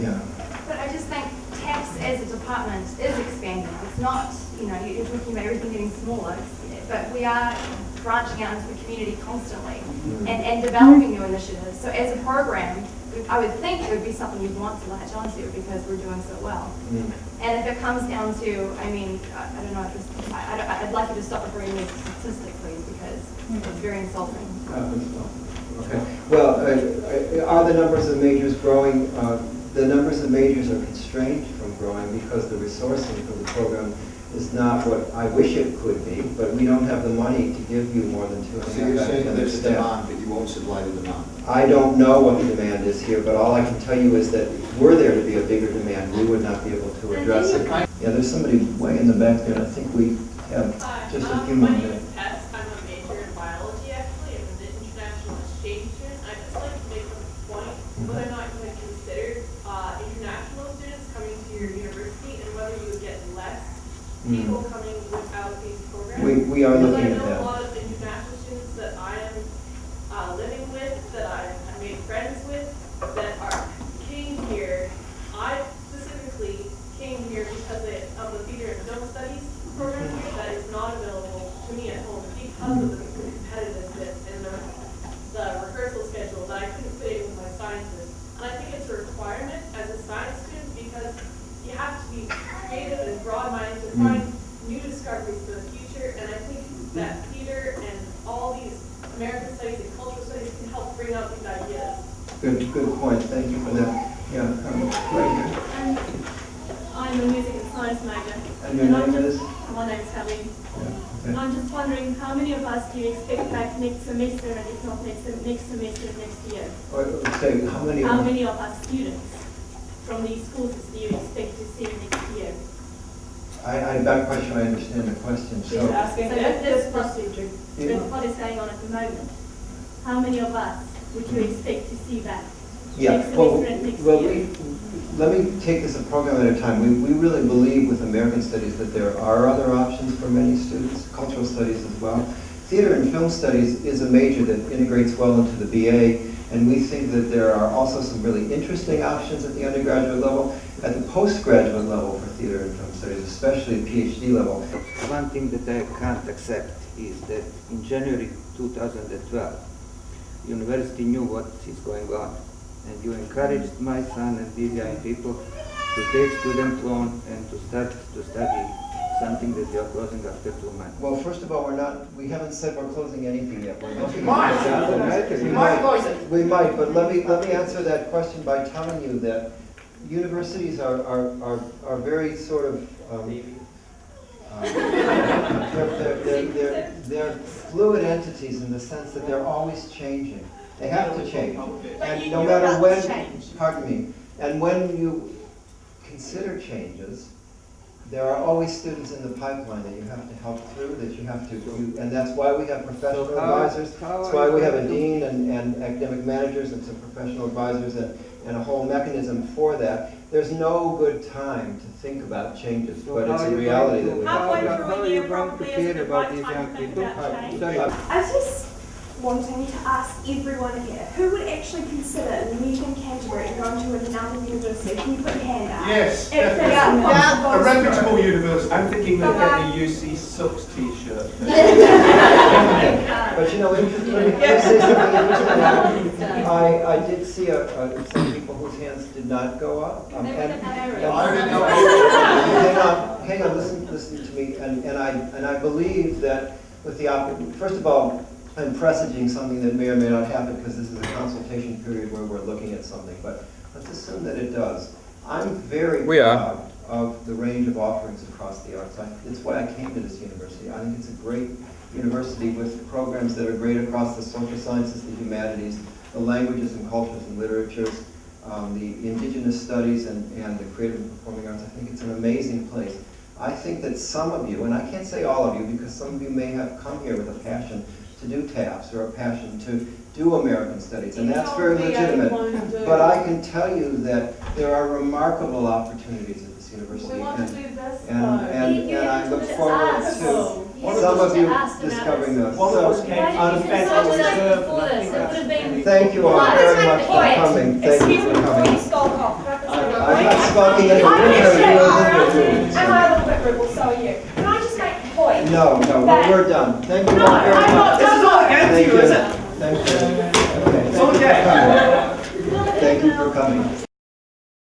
Yeah. But I just think tax as a department is expanding. It's not, you know, you're talking about everything getting smaller, but we are branching out into the community constantly and developing new initiatives. So as a program, I would think it would be something you'd want to latch onto because we're doing so well. And if it comes down to, I mean, I don't know, I'd like you to stop referring me to statistics, please, because it's very insulting. Okay. Well, are the numbers of majors growing? The numbers of majors are constrained from growing because the resourcing for the program is not what I wish it could be, but we don't have the money to give you more than 200. So you're saying that there's a demand, but you won't supply the demand? I don't know what the demand is here, but all I can tell you is that were there to be a bigger demand, we would not be able to address it. Yeah, there's somebody way in the back there, and I think we have just a few more minutes. I'm a major in biology, actually. I'm an international exchange student. I'd just like to make a point whether or not you had considered international students coming to your university and whether you would get less people coming without these programs. We are looking at I know that. a lot of international students that I am living with, that I made friends with, that came here. I specifically came here because of the theater and film studies program here that is not available to me at home because of the competitiveness and the rehearsal schedule that I couldn't fit in with my sciences. And I think it's a requirement as a science student because you have to be creative and broad-minded to find new discoveries for the future. And I think that theater and all these American studies and cultural studies can help bring out these ideas. Good point. Thank you for that. Yeah, right here. I'm a music and science major. And your name is? My name's Kelly. Yeah, okay. I'm just wondering how many of us do you expect back next semester, and if not next semester, next year? Or say, how many? How many of us students from these schools do you expect to see next year? I'm not quite sure I understand the question. So So, this procedure, with what is going on at the moment, how many of us would you expect to see back yeah, next semester and next year? let me take this a program at a time. We really believe with American Studies that there are other options for many students, cultural studies as well. Theater and film studies is a major that integrates well into the BA, and we think that there are also some really interesting options at the undergraduate level. At the postgraduate level for theater and film studies, especially at PhD level. One thing that I can't accept is that in January 2012, university knew what is going on, and you encouraged my son and these young people to take student loan and to start to study something that you are closing after 2 months. Well, first of all, we haven't said we're closing anything yet. We're looking we might, but let me answer that question by telling you that universities are very sort of they're fluid entities in the sense that they're always changing. They have to change, and no matter when. Pardon me. And when you consider changes, there are always students in the pipeline that you have to help through, that you have to, and that's why we have professional advisors. That's why we have a dean and academic managers and some professional advisors and a whole mechanism for that. There's no good time to think about changes, but it's a reality that we have. Halfway How through are a you year going to probably care isn't the about right these time young to think people? about change. Sorry. I was just wanting to ask everyone here, who would actually consider leaving Canterbury and going to another university? Can you put your hand up? Yes, If that's definitely. possible. A reputable university. I'm thinking we'll get the UC Sucks t-shirt. But you know, interestingly, I did see some people whose hands did not go up. I didn't know. Hang on, listen to me, and I believe that with the first of all, I'm presaging something that may or may not happen because this is a consultation period where we're looking at something, but let's assume that it does. I'm very proud of the range of offerings across the arts. It's why I came to this university. I think it's a great university with programs that are great across the social sciences, the humanities, the languages and cultures and literatures, the indigenous studies and the creative and performing arts. I think it's an amazing place. I think that some of you, and I can't say all of you because some of you may have come here with a passion to do TAFs or a passion to do American studies, and that's very legitimate. But I can tell you that there are remarkable opportunities at this university, and I look forward to some of you discovering those. Thank you all very much for coming. Thank you for coming. I'm not smoking in the I room. understand. You're Am I a little bit rude? Well, so are you. Can I just make a point? No, we're done. Thank you No, all very I'm not much. This is all against Thank you, you. is it? Thank you. Okay, It's all thank you for okay. coming. Thank you for coming.